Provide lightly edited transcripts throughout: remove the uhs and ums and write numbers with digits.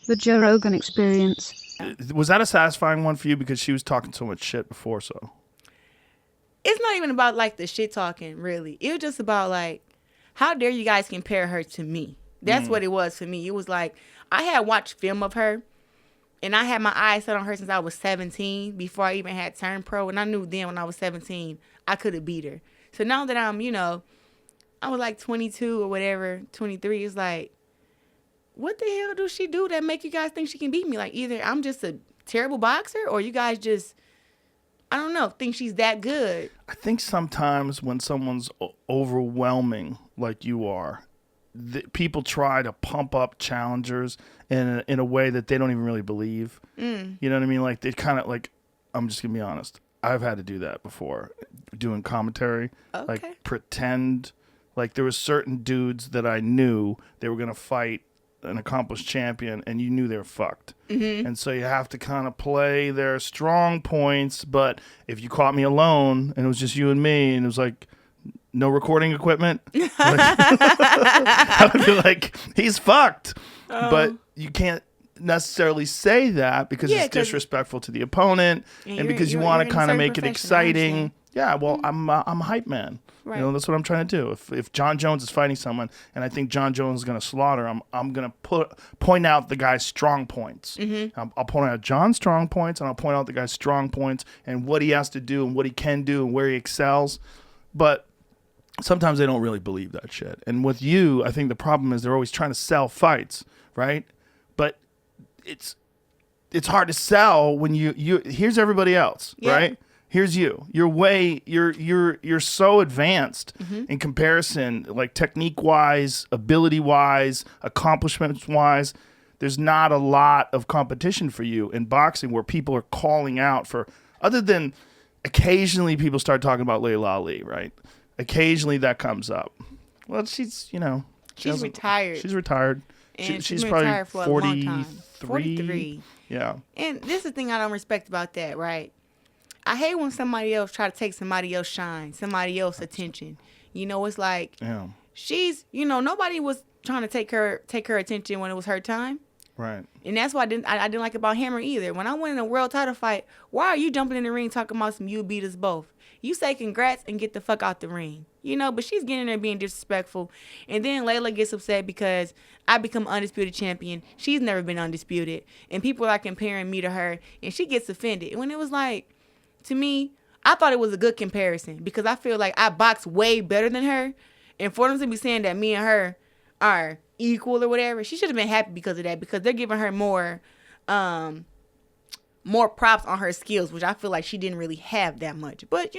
The Joe Rogan Experience. Was that a satisfying one for you because she was talking so much shit before? So It's not even about like the shit talking, really. It was just about like, how dare you guys compare her to me? That's what it was for me. It was like, I had watched film of her, and I had my eyes set on her since I was 17, before I even had turned pro. And I knew then when I was 17, I could have beat her. So now that I'm, I was like 22 or whatever, 23, it's like, what the hell does she do that make you guys think she can beat me? Like, either I'm just a terrible boxer, or you guys just, I don't know, think she's that good. I think sometimes when someone's overwhelming like you are, people try to pump up challengers in a way that they don't even really believe. You know what I mean? Like, they kind of like, I'm just gonna be honest, I've had to do that before, doing commentary. Okay. Like, pretend like there was certain dudes that I knew they were gonna fight an accomplished champion, and you knew they were fucked. And so you have to kind of play their strong points, but if you caught me alone and it was just you and me and it was like no recording equipment, I would be like, he's fucked. But you can't necessarily say that because it's disrespectful to the opponent, and because you want to kind of make it exciting. Yeah, well, I'm a hype man. Right. That's what I'm trying to do. If John Jones is fighting someone and I think John Jones is going to slaughter him, I'm going to point out the guy's strong points. I'll point out John's strong points, and I'll point out the guy's strong points and what he has to do and what he can do and where he excels. But sometimes they don't really believe that shit. And with you, I think the problem is they're always trying to sell fights, right? But it's hard to sell when you here's everybody else, right? Here's you. You're so advanced in comparison, like technique wise, ability wise, accomplishments wise. There's not a lot of competition for you in boxing where people are calling out for, other than occasionally people start talking about Laila Ali, right? Occasionally that comes up. Well, she's retired. She's retired. And she's been probably retired for a long time. 43. Yeah. And this is the thing I don't respect about that, right? I hate when somebody else try to take somebody else's shine, somebody else's attention. It's like, she's, nobody was trying to take her attention when it was her time. Right. And that's why I didn't like about Hammer either. When I went in a world title fight, why are you jumping in the ring talking about some you beat us both? You say congrats and get the fuck out the ring. But she's getting in there being disrespectful. And then Laila gets upset because I become undisputed champion. She's never been undisputed. And people are comparing me to her. And she gets offended. When it was like, to me, I thought it was a good comparison because I feel like I box way better than her. And for them to be saying that me and her are equal or whatever, she should have been happy because of that, because they're giving her more props on her skills, which I feel like she didn't really have that much. But,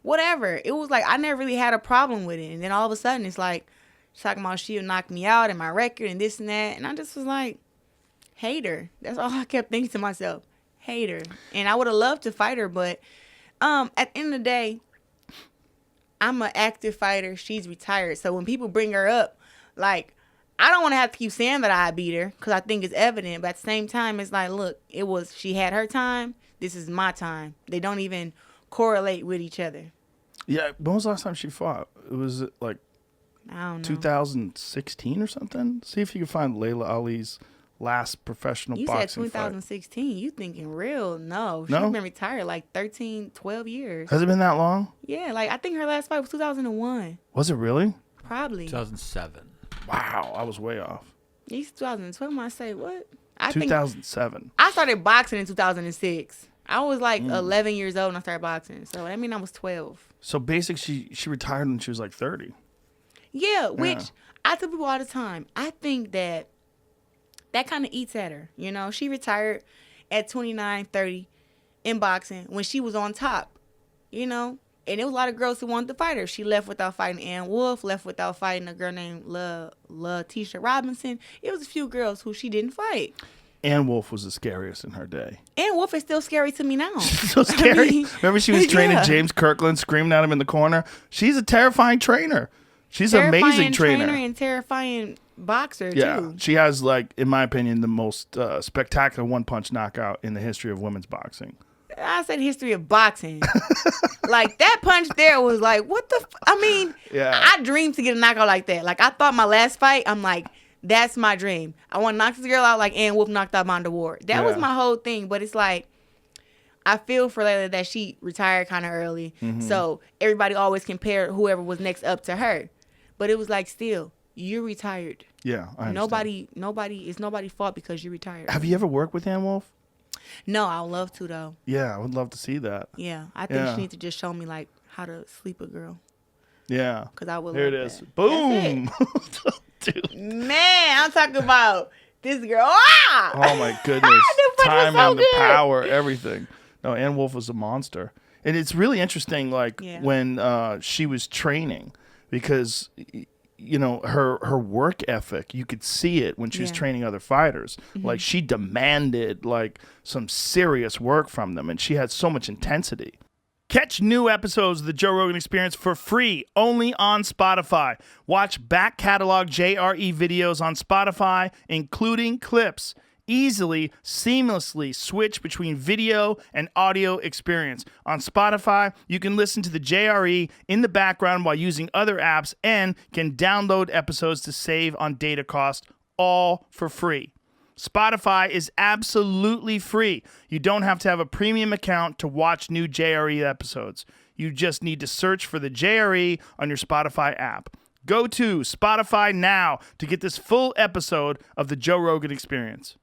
whatever. It was like I never really had a problem with it. And then all of a sudden it's like she's talking about she'll knock me out and my record and this and that. And I just was like, hater. That's all I kept thinking to myself. Hater. And I would have loved to fight her, but at the end of the day, I'm an active fighter. She's retired. So when people bring her up, like, I don't want to have to keep saying that I beat her because I think it's evident. But at the same time, it's like, look, she had her time. This is my time. They don't even correlate with each other. Yeah. When was the last time she fought? It was like I don't know. 2016 or something? See if you can find Laila Ali's last professional boxing fight. You said 2016. You thinking real? No. She's been retired like 13, 12 years. Has it been that long? Yeah. Like, I think her last fight was 2001. Was it really? Probably. 2007. Wow. I was way off. It's 2012. I say what? 2007. I started boxing in 2006. I was like 11 years old when I started boxing. So, I mean, I was 12. So, basically, she retired when she was like 30. Yeah, which I tell people all the time. I think that kind of eats at her. She retired at 29, 30 in boxing when she was on top, And there was a lot of girls who wanted to fight her. She left without fighting Ann Wolfe, left without fighting a girl named Tisha Robinson. It was a few girls who she didn't fight. Ann Wolfe was the scariest in her day. Ann Wolfe is still scary to me now. So scary. Remember she was training James Kirkland, screaming at him in the corner? She's a terrifying trainer. She's an amazing trainer. And terrifying boxer, too. Yeah, she has, like, in my opinion, the most spectacular one-punch knockout in the history of women's boxing. I said history of boxing. Like, that punch there was like, what the I mean, I dreamed to get a knockout like that. Like, I thought my last fight, I'm like, That's my dream. I want to knock this girl out like Ann Wolf knocked out Monda Ward. That was my whole thing. But it's like, I feel for Laila that she retired kind of early. So everybody always compared whoever was next up to her. But it was like, still, you're retired. Yeah, I understand. It's nobody's fault because you retired. Have you ever worked with Ann Wolf? No, I would love to though. Yeah, I would love to see that. Yeah, I think she needs to just show me like how to sleep a girl. Yeah, because I would. There it is. That. Boom. Dude. Man, I'm talking about this girl. Ah! Oh my goodness! Time and the power, everything. No, Ann Wolf was a monster, and it's really interesting. Like when she was training, because you know her work ethic, you could see it when she was training other fighters. Like she demanded like some serious work from them, and she had so much intensity. Catch new episodes of the Joe Rogan Experience for free only on Spotify. Watch back catalog JRE videos on Spotify, including clips. Easily, seamlessly switch between video and audio experience. On Spotify, you can listen to the JRE in the background while using other apps and can download episodes to save on data cost, all for free. Spotify is absolutely free. You don't have to have a premium account to watch new JRE episodes. You just need to search for the JRE on your Spotify app. Go to Spotify now to get this full episode of the Joe Rogan Experience.